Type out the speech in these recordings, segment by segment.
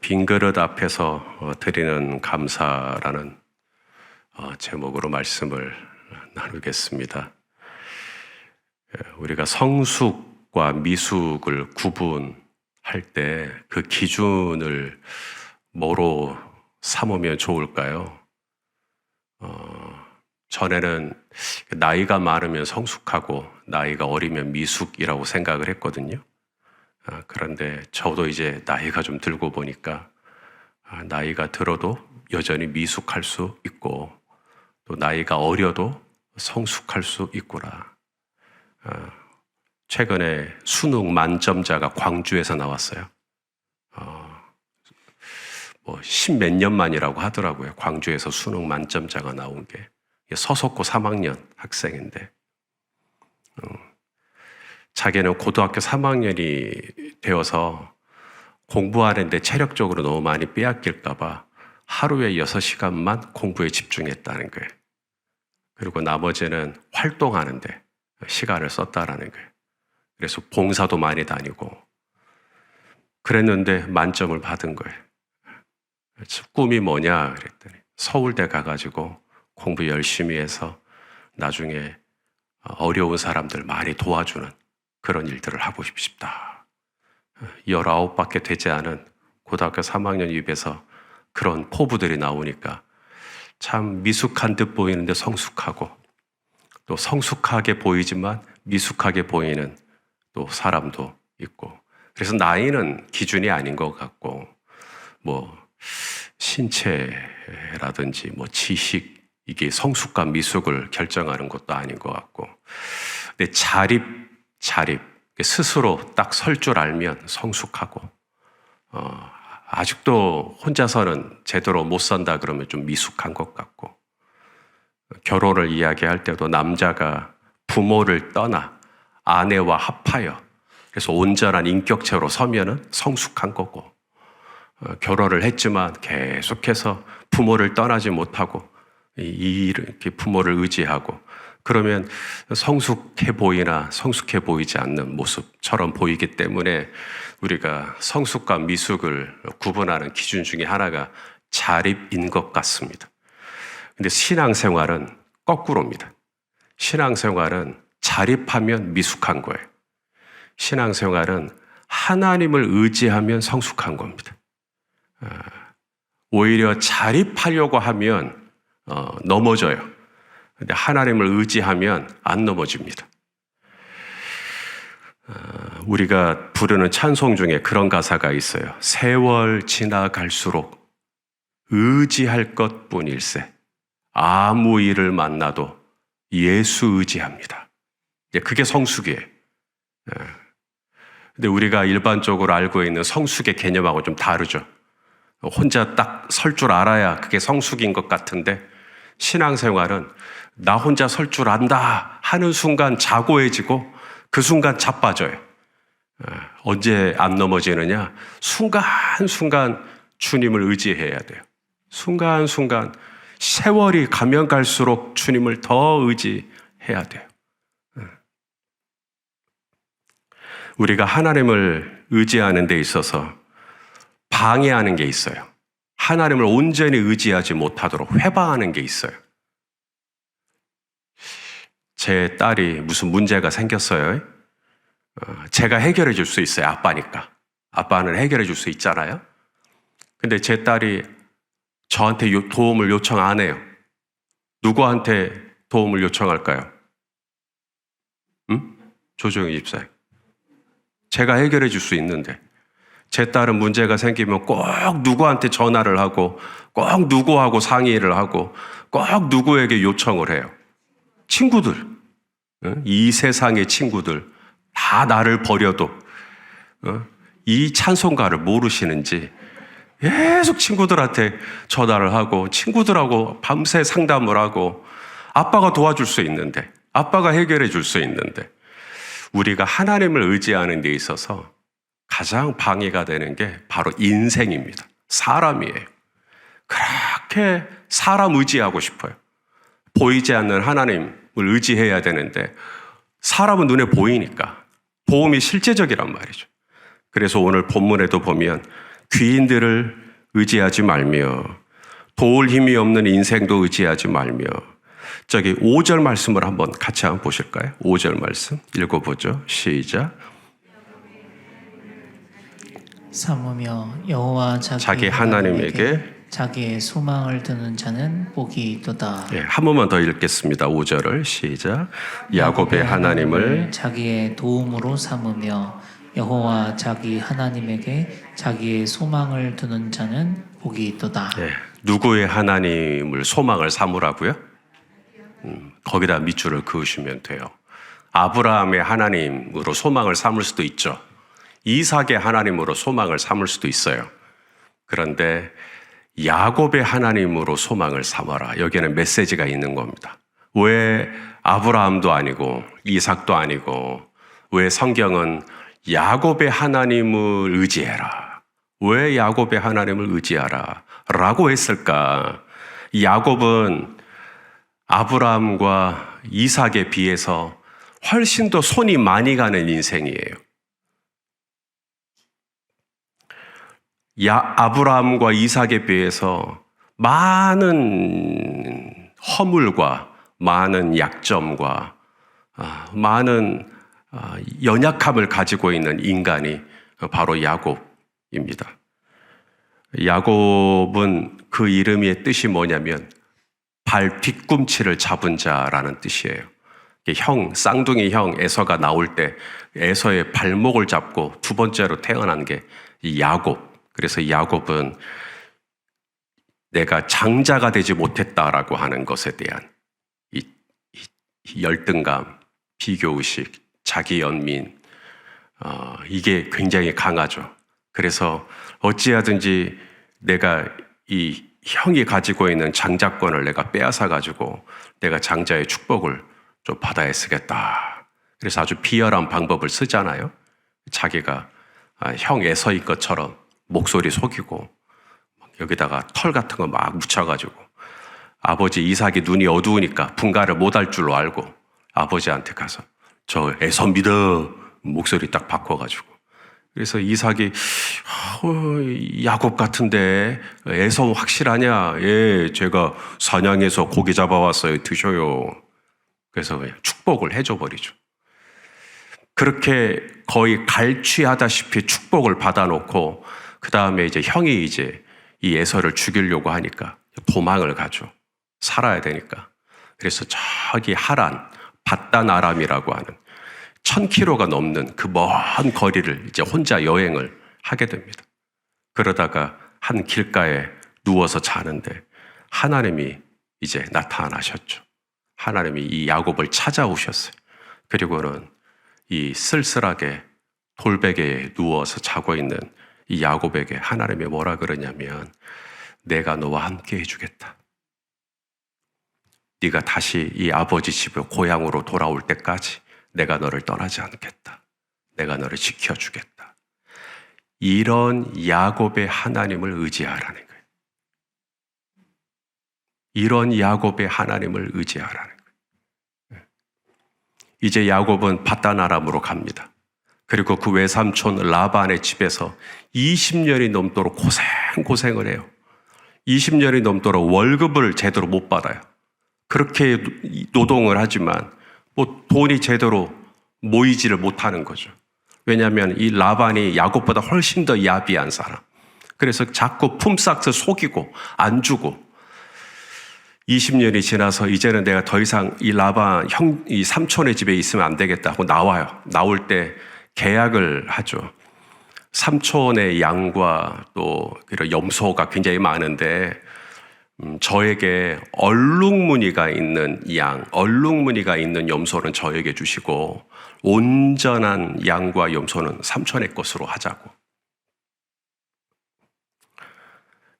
빈 그릇 앞에서 드리는 감사라는 제목으로 말씀을 나누겠습니다. 우리가 성숙과 미숙을 구분할 때 그 기준을 뭐로 삼으면 좋을까요? 전에는 나이가 많으면 성숙하고 나이가 어리면 미숙이라고 생각을 했거든요. 그런데 저도 이제 나이가 좀 들고 보니까 나이가 들어도 여전히 미숙할 수 있고 또 나이가 어려도 성숙할 수 있구나. 최근에 수능 만점자가 광주에서 나왔어요. 뭐 10몇 년 만이라고 하더라고요. 광주에서 수능 만점자가 나온 게. 서석고 3학년 학생인데 자기는 고등학교 3학년이 되어서 공부하는데 체력적으로 너무 많이 빼앗길까 봐 하루에 6시간만 공부에 집중했다는 거예요. 그리고 나머지는 활동하는데 시간을 썼다라는 거예요. 그래서 봉사도 많이 다니고 그랬는데 만점을 받은 거예요. 꿈이 뭐냐 그랬더니 서울대 가가지고 공부 열심히 해서 나중에 어려운 사람들 많이 도와주는 그런 일들을 하고 싶다. 19밖에 되지 않은 고등학교 3학년 입에서 그런 포부들이 나오니까 참 미숙한 듯 보이는데 성숙하고 또 성숙하게 보이지만 미숙하게 보이는 또 사람도 있고 그래서 나이는 기준이 아닌 것 같고 뭐 신체라든지 뭐 지식 이게 성숙과 미숙을 결정하는 것도 아닌 것 같고 근데 자립 스스로 딱 설 줄 알면 성숙하고 아직도 혼자서는 제대로 못 산다 그러면 좀 미숙한 것 같고 결혼을 이야기할 때도 남자가 부모를 떠나 아내와 합하여 그래서 온전한 인격체로 서면은 성숙한 거고 결혼을 했지만 계속해서 부모를 떠나지 못하고 이렇게 부모를 의지하고 그러면 성숙해 보이나 성숙해 보이지 않는 모습처럼 보이기 때문에 우리가 성숙과 미숙을 구분하는 기준 중에 하나가 자립인 것 같습니다. 근데 신앙생활은 거꾸로입니다. 신앙생활은 자립하면 미숙한 거예요. 신앙생활은 하나님을 의지하면 성숙한 겁니다. 오히려 자립하려고 하면 넘어져요. 근데 하나님을 의지하면 안 넘어집니다. 우리가 부르는 찬송 중에 그런 가사가 있어요. 세월 지나갈수록 의지할 것뿐일세. 아무 일을 만나도 예수 의지합니다. 그게 성숙이에요. 근데 우리가 일반적으로 알고 있는 성숙의 개념하고 좀 다르죠. 혼자 딱 설 줄 알아야 그게 성숙인 것 같은데 신앙생활은 나 혼자 설 줄 안다 하는 순간 자고해지고 그 순간 자빠져요. 언제 안 넘어지느냐? 순간순간 주님을 의지해야 돼요. 순간순간 세월이 가면 갈수록 주님을 더 의지해야 돼요. 우리가 하나님을 의지하는 데 있어서 방해하는 게 있어요. 하나님을 온전히 의지하지 못하도록 회방하는 게 있어요. 제 딸이 무슨 문제가 생겼어요. 제가 해결해 줄 수 있어요. 아빠니까. 아빠는 해결해 줄 수 있잖아요. 근데 제 딸이 저한테 도움을 요청 안 해요. 누구한테 도움을 요청할까요? 조정희 집사님. 제가 해결해 줄 수 있는데 제 딸은 문제가 생기면 꼭 누구한테 전화를 하고 꼭 누구하고 상의를 하고 꼭 누구에게 요청을 해요. 친구들, 이 세상의 친구들 다 나를 버려도 이 찬송가를 모르시는지 계속 친구들한테 전화를 하고 친구들하고 밤새 상담을 하고 아빠가 도와줄 수 있는데 아빠가 해결해 줄 수 있는데 우리가 하나님을 의지하는 데 있어서 가장 방해가 되는 게 바로 인생입니다. 사람이에요. 그렇게 사람 의지하고 싶어요. 보이지 않는 하나님을 의지해야 되는데 사람은 눈에 보이니까 도움이 실제적이란 말이죠. 그래서 오늘 본문에도 보면 귀인들을 의지하지 말며 도울 힘이 없는 인생도 의지하지 말며 5절 말씀을 같이 한번 보실까요? 5절 말씀 읽어보죠. 시작. 삼으며 여호와 자기 하나님에게 자기의 소망을 두는 자는 복이 있도다. 한 번만 더 읽겠습니다. 5절을 시작. 야곱의 하나님을 자기의 도움으로 삼으며 여호와 자기 하나님에게 자기의 소망을 두는 자는 복이 있도다. 누구의 하나님을 소망을 삼으라고요? 거기다 밑줄을 그으시면 돼요. 아브라함의 하나님으로 소망을 삼을 수도 있죠. 이삭의 하나님으로 소망을 삼을 수도 있어요. 그런데 야곱의 하나님으로 소망을 삼아라. 여기에는 메시지가 있는 겁니다. 왜 아브라함도 아니고 이삭도 아니고 왜 성경은 야곱의 하나님을 의지해라. 왜 야곱의 하나님을 의지하라? 라고 했을까? 야곱은 아브라함과 이삭에 비해서 훨씬 더 손이 많이 가는 인생이에요. 아브라함과 이삭에 비해서 많은 허물과 많은 약점과 많은 연약함을 가지고 있는 인간이 바로 야곱입니다. 야곱은 그 이름의 뜻이 뭐냐면 발 뒤꿈치를 잡은 자라는 뜻이에요. 쌍둥이 형 에서가 나올 때 에서의 발목을 잡고 두 번째로 태어난 게 야곱. 그래서 야곱은 내가 장자가 되지 못했다라고 하는 것에 대한 이 열등감, 비교의식, 자기 연민, 이게 굉장히 강하죠. 그래서 어찌하든지 내가 이 형이 가지고 있는 장자권을 내가 빼앗아 가지고 내가 장자의 축복을 좀 받아야 쓰겠다. 그래서 아주 비열한 방법을 쓰잖아요. 자기가 형 에서인 것처럼 목소리 속이고 여기다가 털 같은 거 막 묻혀가지고 아버지 이삭이 눈이 어두우니까 분가를 못할 줄로 알고 아버지한테 가서 저 에서입니다. 목소리 딱 바꿔가지고 그래서 이삭이 야곱 같은데 에서 확실하냐? 예, 제가 사냥해서 고기 잡아왔어요. 드셔요. 그래서 축복을 해줘버리죠. 그렇게 거의 갈취하다시피 축복을 받아놓고 그 다음에 이제 형이 이제 이 에서를 죽이려고 하니까 도망을 가죠. 살아야 되니까. 그래서 저기 하란, 바단 아람이라고 하는 1000km가 넘는 그 먼 거리를 이제 혼자 여행을 하게 됩니다. 그러다가 한 길가에 누워서 자는데 하나님이 이제 나타나셨죠. 하나님이 이 야곱을 찾아오셨어요. 그리고는 이 쓸쓸하게 돌베개에 누워서 자고 있는 이 야곱에게 하나님이 뭐라 그러냐면 내가 너와 함께 해주겠다. 네가 다시 이 아버지 집에 고향으로 돌아올 때까지 내가 너를 떠나지 않겠다. 내가 너를 지켜주겠다. 이런 야곱의 하나님을 의지하라는 거예요. 이런 야곱의 하나님을 의지하라는 거예요. 이제 야곱은 바단 아람으로 갑니다. 그리고 그 외삼촌 라반의 집에서 20년이 넘도록 고생을 해요. 20년이 넘도록 월급을 제대로 못 받아요. 그렇게 노동을 하지만 뭐 돈이 제대로 모이지를 못하는 거죠. 왜냐하면 이 라반이 야곱보다 훨씬 더 야비한 사람. 그래서 자꾸 품삯을 속이고 안 주고 20년이 지나서 이제는 내가 더 이상 이 라반 이 삼촌의 집에 있으면 안 되겠다 하고 나와요. 나올 때 계약을 하죠. 삼촌의 양과 또 염소가 굉장히 많은데 저에게 얼룩무늬가 있는 양, 얼룩무늬가 있는 염소는 저에게 주시고 온전한 양과 염소는 삼촌의 것으로 하자고.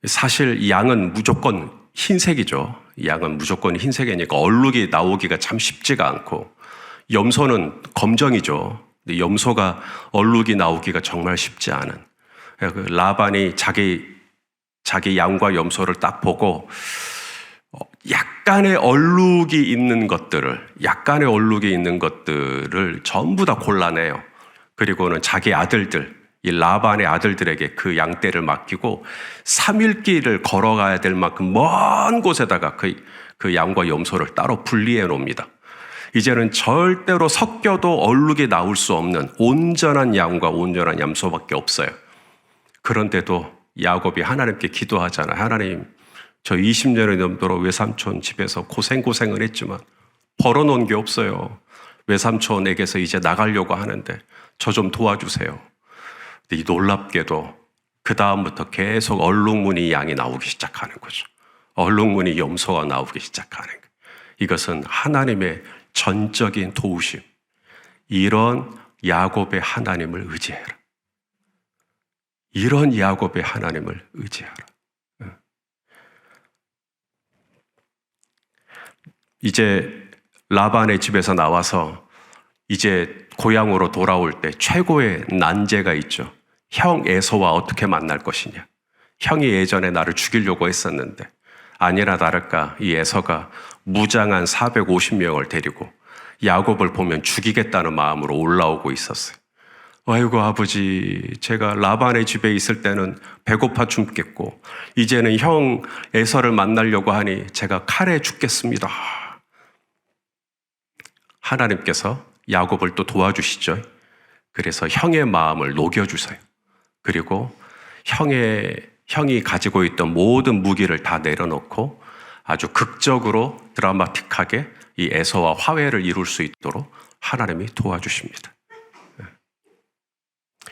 사실 양은 무조건 흰색이죠. 양은 무조건 흰색이니까 얼룩이 나오기가 참 쉽지가 않고 염소는 검정이죠. 근데 염소가 얼룩이 나오기가 정말 쉽지 않은. 그 라반이 자기 양과 염소를 딱 보고 약간의 얼룩이 있는 것들을 전부 다 골라내요. 그리고는 자기 아들들, 이 라반의 아들들에게 그 양떼를 맡기고 3일 길을 걸어가야 될 만큼 먼 곳에다가 그 양과 염소를 따로 분리해 놓습니다. 이제는 절대로 섞여도 얼룩이 나올 수 없는 온전한 양과 온전한 염소밖에 없어요. 그런데도 야곱이 하나님께 기도하잖아요. 하나님, 저 20년이 넘도록 외삼촌 집에서 고생을 했지만 벌어놓은 게 없어요. 외삼촌에게서 이제 나가려고 하는데 저 좀 도와주세요. 근데 이 놀랍게도 그 다음부터 계속 얼룩무늬 양이 나오기 시작하는 거죠. 얼룩무늬 염소가 나오기 시작하는 거예요. 이것은 하나님의 전적인 도우심. 이런 야곱의 하나님을 의지해라. 이런 야곱의 하나님을 의지하라. 이제 라반의 집에서 나와서 이제 고향으로 돌아올 때 최고의 난제가 있죠. 형 에서와 어떻게 만날 것이냐. 형이 예전에 나를 죽이려고 했었는데 아니나 다를까 이 에서가 무장한 450명을 데리고 야곱을 보면 죽이겠다는 마음으로 올라오고 있었어요. 아이고 아버지, 제가 라반의 집에 있을 때는 배고파 죽겠고 이제는 형 에서를 만나려고 하니 제가 칼에 죽겠습니다. 하나님께서 야곱을 또 도와주시죠. 그래서 형의 마음을 녹여주세요. 그리고 형이 가지고 있던 모든 무기를 다 내려놓고 아주 극적으로 드라마틱하게 이 에서와 화해를 이룰 수 있도록 하나님이 도와주십니다.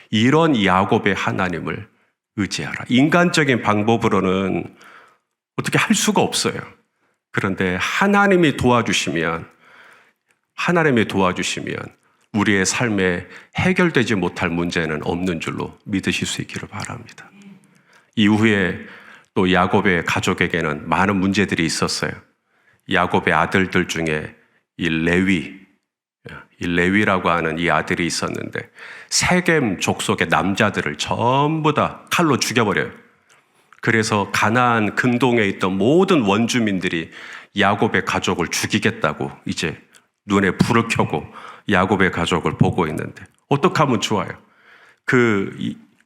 이런 야곱의 하나님을 의지하라. 인간적인 방법으로는 어떻게 할 수가 없어요. 그런데 하나님이 도와주시면 우리의 삶에 해결되지 못할 문제는 없는 줄로 믿으실 수 있기를 바랍니다. 이후에 또 야곱의 가족에게는 많은 문제들이 있었어요. 야곱의 아들들 중에 이 레위라고 하는 이 아들이 있었는데 세겜 족속의 남자들을 전부 다 칼로 죽여버려요. 그래서 가나안 근동에 있던 모든 원주민들이 야곱의 가족을 죽이겠다고 이제 눈에 불을 켜고 야곱의 가족을 보고 있는데 어떻게 하면 좋아요?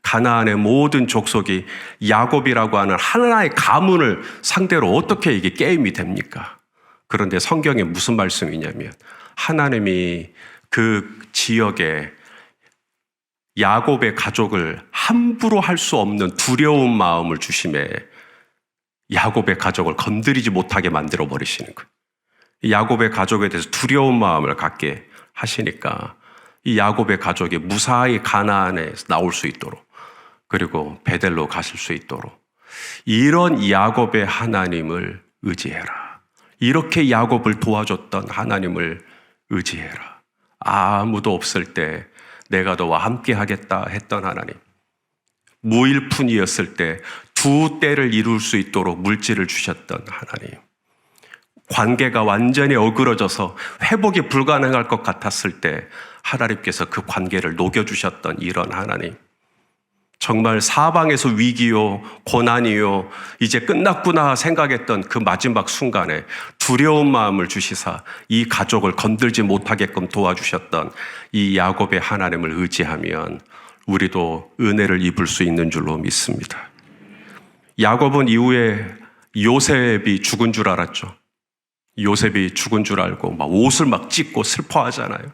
가나안의 모든 족속이 야곱이라고 하는 하나의 가문을 상대로 어떻게 이게 게임이 됩니까? 그런데 성경에 무슨 말씀이냐면 하나님이 그 지역에 야곱의 가족을 함부로 할 수 없는 두려운 마음을 주심에 야곱의 가족을 건드리지 못하게 만들어 버리시는 거예요. 야곱의 가족에 대해서 두려운 마음을 갖게 하시니까 이 야곱의 가족이 무사히 가나안에 나올 수 있도록 그리고 베델로 가실 수 있도록 이런 야곱의 하나님을 의지해라. 이렇게 야곱을 도와줬던 하나님을 의지해라. 아무도 없을 때 내가 너와 함께 하겠다 했던 하나님. 무일푼이었을 때 두 때를 이룰 수 있도록 물질을 주셨던 하나님. 관계가 완전히 어그러져서 회복이 불가능할 것 같았을 때 하나님께서 그 관계를 녹여주셨던 이런 하나님. 정말 사방에서 위기요, 고난이요, 이제 끝났구나 생각했던 그 마지막 순간에 두려운 마음을 주시사 이 가족을 건들지 못하게끔 도와주셨던 이 야곱의 하나님을 의지하면 우리도 은혜를 입을 수 있는 줄로 믿습니다. 야곱은 이후에 요셉이 죽은 줄 알았죠. 요셉이 죽은 줄 알고 막 옷을 막 찢고 슬퍼하잖아요.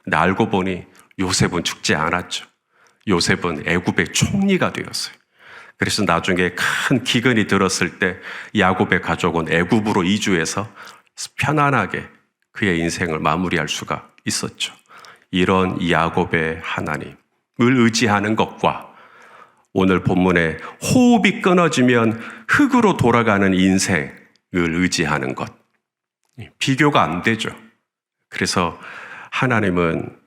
근데 알고 보니 요셉은 죽지 않았죠. 요셉은 애굽의 총리가 되었어요. 그래서 나중에 큰 기근이 들었을 때 야곱의 가족은 애굽으로 이주해서 편안하게 그의 인생을 마무리할 수가 있었죠. 이런 야곱의 하나님을 의지하는 것과 오늘 본문에 호흡이 끊어지면 흙으로 돌아가는 인생을 의지하는 것, 비교가 안 되죠. 그래서 하나님은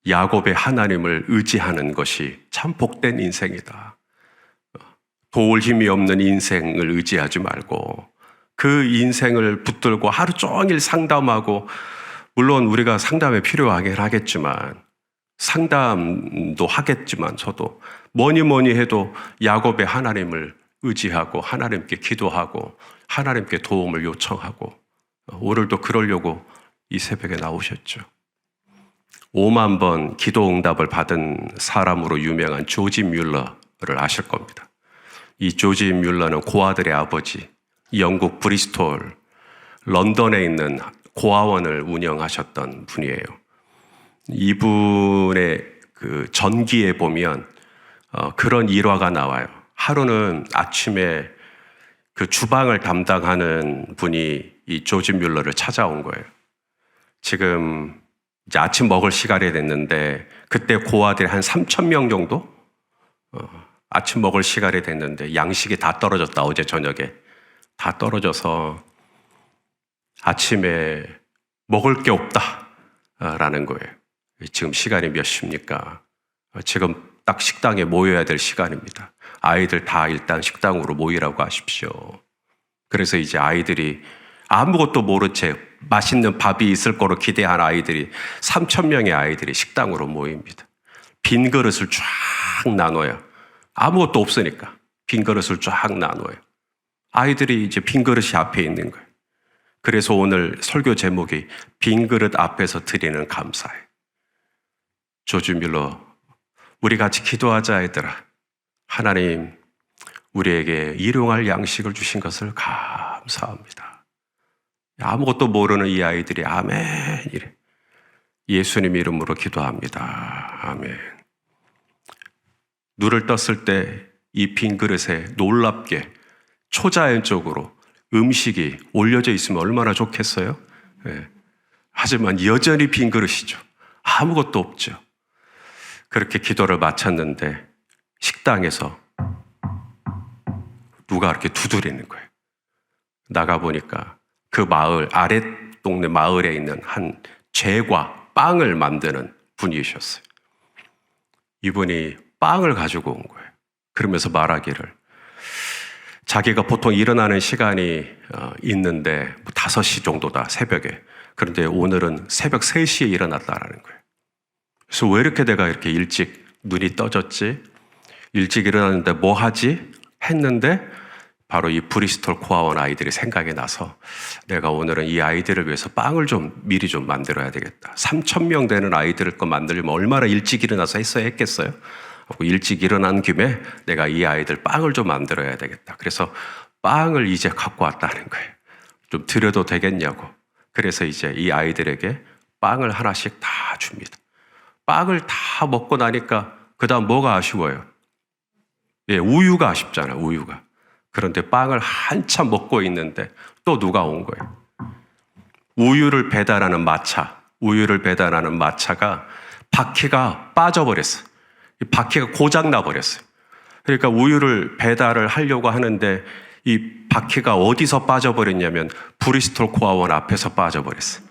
야곱의 하나님을 의지하는 것이 참 복된 인생이다. 도울 힘이 없는 인생을 의지하지 말고 그 인생을 붙들고 하루 종일 상담하고, 물론 우리가 상담에 필요하긴 하겠지만 상담도 하겠지만 저도 뭐니 해도 야곱의 하나님을 의지하고 하나님께 기도하고 하나님께 도움을 요청하고 오늘도 그러려고 이 새벽에 나오셨죠. 5만 번 기도 응답을 받은 사람으로 유명한 조지 뮬러를 아실 겁니다. 이 조지 뮬러는 고아들의 아버지, 영국 브리스톨, 런던에 있는 고아원을 운영하셨던 분이에요. 이분의 그 전기에 보면 그런 일화가 나와요. 하루는 아침에 그 주방을 담당하는 분이 이 조지 뮬러를 찾아온 거예요. 지금 이제 아침 먹을 시간이 됐는데 그때 고아들이 한 3,000명 정도 아침 먹을 시간이 됐는데 양식이 다 떨어졌다. 어제 저녁에 다 떨어져서 아침에 먹을 게 없다라는 거예요. 지금 시간이 몇 시입니까? 지금 딱 식당에 모여야 될 시간입니다. 아이들 다 일단 식당으로 모이라고 하십시오. 그래서 이제 아이들이 아무것도 모른 채 맛있는 밥이 있을 거로 기대한 아이들이 3,000명의 아이들이 식당으로 모입니다. 빈 그릇을 쫙 나눠요. 아무것도 없으니까 빈 그릇을 쫙 나눠요. 아이들이 이제 빈 그릇이 앞에 있는 거예요. 그래서 오늘 설교 제목이 빈 그릇 앞에서 드리는 감사예요. 조지 뮬러, 우리 같이 기도하자 얘들아. 하나님, 우리에게 일용할 양식을 주신 것을 감사합니다. 아무것도 모르는 이 아이들이 아멘 이래. 예수님 이름으로 기도합니다. 아멘. 눈을 떴을 때 이 빈 그릇에 놀랍게 초자연적으로 음식이 올려져 있으면 얼마나 좋겠어요? 네. 하지만 여전히 빈 그릇이죠. 아무것도 없죠. 그렇게 기도를 마쳤는데 식당에서 누가 이렇게 두드리는 거예요. 나가보니까 그 마을, 아래 동네 마을에 있는 한 쇠과 빵을 만드는 분이셨어요. 이분이 빵을 가지고 온 거예요. 그러면서 말하기를 자기가 보통 일어나는 시간이 있는데 5시 정도다, 새벽에. 그런데 오늘은 새벽 3시에 일어났다라는 거예요. 그래서 왜 이렇게 내가 이렇게 일찍 눈이 떠졌지? 일찍 일어났는데 뭐 하지? 했는데 바로 이 브리스톨 고아원 아이들이 생각이 나서 내가 오늘은 이 아이들을 위해서 빵을 좀 미리 좀 만들어야 되겠다. 3,000명 되는 아이들 거 만들려면 얼마나 일찍 일어나서 했어야 했겠어요? 일찍 일어난 김에 내가 이 아이들 빵을 좀 만들어야 되겠다. 그래서 빵을 이제 갖고 왔다는 거예요. 좀 드려도 되겠냐고. 그래서 이제 이 아이들에게 빵을 하나씩 다 줍니다. 빵을 다 먹고 나니까 그 다음 뭐가 아쉬워요? 예, 우유가 아쉽잖아요, 우유가. 그런데 빵을 한참 먹고 있는데 또 누가 온 거예요? 우유를 배달하는 마차가 바퀴가 빠져버렸어요. 이 바퀴가 고장 나버렸어요. 그러니까 우유를 배달을 하려고 하는데 이 바퀴가 어디서 빠져버렸냐면 브리스톨 고아원 앞에서 빠져버렸어요.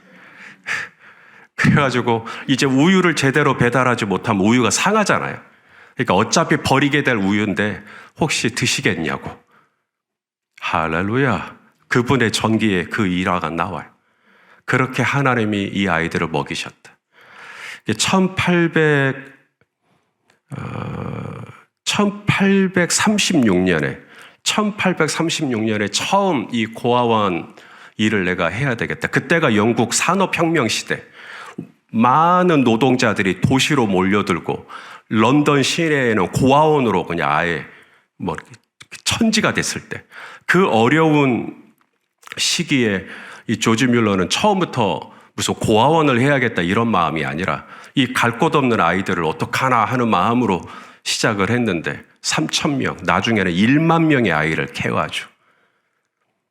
그래가지고 이제 우유를 제대로 배달하지 못하면 우유가 상하잖아요. 그러니까 어차피 버리게 될 우유인데 혹시 드시겠냐고. 할렐루야. 그분의 전기에 그 일화가 나와요. 그렇게 하나님이 이 아이들을 먹이셨다. 1836년에 처음 이 고아원 일을 내가 해야 되겠다. 그때가 영국 산업혁명 시대. 많은 노동자들이 도시로 몰려들고 런던 시내에는 고아원으로 그냥 아예 뭐 천지가 됐을 때, 그 어려운 시기에 이 조지 뮬러는 처음부터 무슨 고아원을 해야겠다 이런 마음이 아니라 이 갈 곳 없는 아이들을 어떡하나 하는 마음으로 시작을 했는데 3,000명, 나중에는 1만 명의 아이를 케어하죠.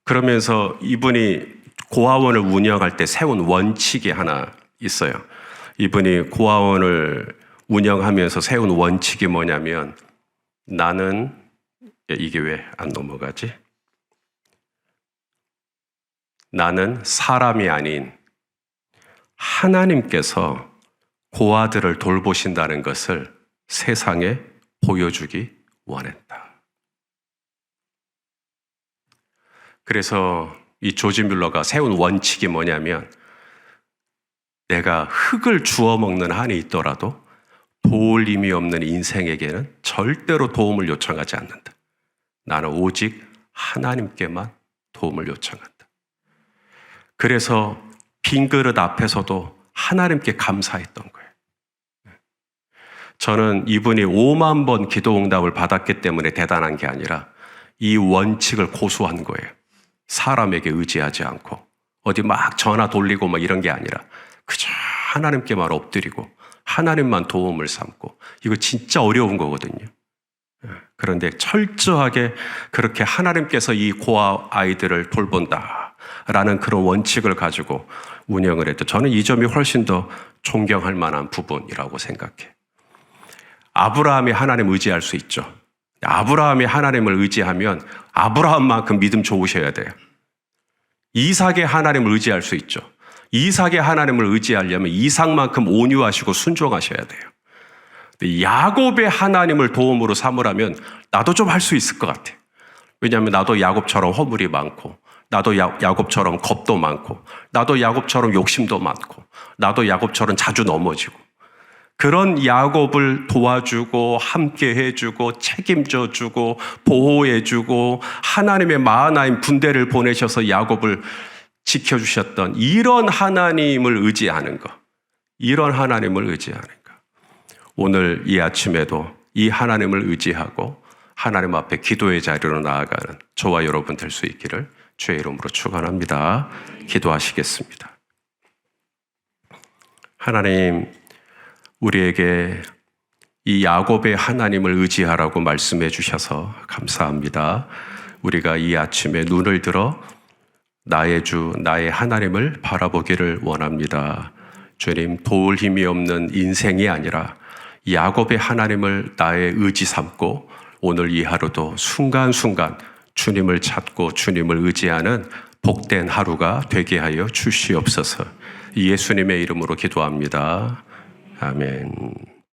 그러면서 이분이 고아원을 운영할 때 세운 원칙이 하나 있어요. 이분이 고아원을 운영하면서 세운 원칙이 뭐냐면, 나는, 이게 왜 안 넘어가지? 나는 사람이 아닌 하나님께서 고아들을 돌보신다는 것을 세상에 보여주기 원했다. 그래서 이 조지 뮬러가 세운 원칙이 뭐냐면, 내가 흙을 주워 먹는 한이 있더라도 도울 힘이 없는 인생에게는 절대로 도움을 요청하지 않는다. 나는 오직 하나님께만 도움을 요청한다. 그래서 빈 그릇 앞에서도 하나님께 감사했던 거예요. 저는 이분이 5만 번 기도 응답을 받았기 때문에 대단한 게 아니라 이 원칙을 고수한 거예요. 사람에게 의지하지 않고 어디 막 전화 돌리고 막 이런 게 아니라 그저 하나님께만 엎드리고 하나님만 도움을 삼고, 이거 진짜 어려운 거거든요. 그런데 철저하게 그렇게 하나님께서 이 고아 아이들을 돌본다라는 그런 원칙을 가지고 운영을 했죠. 저는 이 점이 훨씬 더 존경할 만한 부분이라고 생각해. 아브라함이 하나님 의지할 수 있죠. 아브라함이 하나님을 의지하면 아브라함만큼 믿음 좋으셔야 돼요. 이삭의 하나님을 의지할 수 있죠. 이삭의 하나님을 의지하려면 이삭만큼 온유하시고 순종하셔야 돼요. 야곱의 하나님을 도움으로 삼으라면 나도 좀 할 수 있을 것 같아. 왜냐하면 나도 야곱처럼 허물이 많고, 나도 야곱처럼 겁도 많고, 나도 야곱처럼 욕심도 많고, 나도 야곱처럼 자주 넘어지고, 그런 야곱을 도와주고 함께 해주고 책임져주고 보호해주고 하나님의 마하나임 군대를 보내셔서 야곱을 지켜주셨던 이런 하나님을 의지하는 것, 이런 하나님을 의지하는 것. 오늘 이 아침에도 이 하나님을 의지하고 하나님 앞에 기도의 자리로 나아가는 저와 여러분 될 수 있기를 주의 이름으로 축원합니다. 기도하시겠습니다. 하나님, 우리에게 이 야곱의 하나님을 의지하라고 말씀해 주셔서 감사합니다. 우리가 이 아침에 눈을 들어 나의 주, 나의 하나님을 바라보기를 원합니다. 주님, 도울 힘이 없는 인생이 아니라 야곱의 하나님을 나의 의지 삼고 오늘 이 하루도 순간순간 주님을 찾고 주님을 의지하는 복된 하루가 되게 하여 주시옵소서. 예수님의 이름으로 기도합니다. 아멘.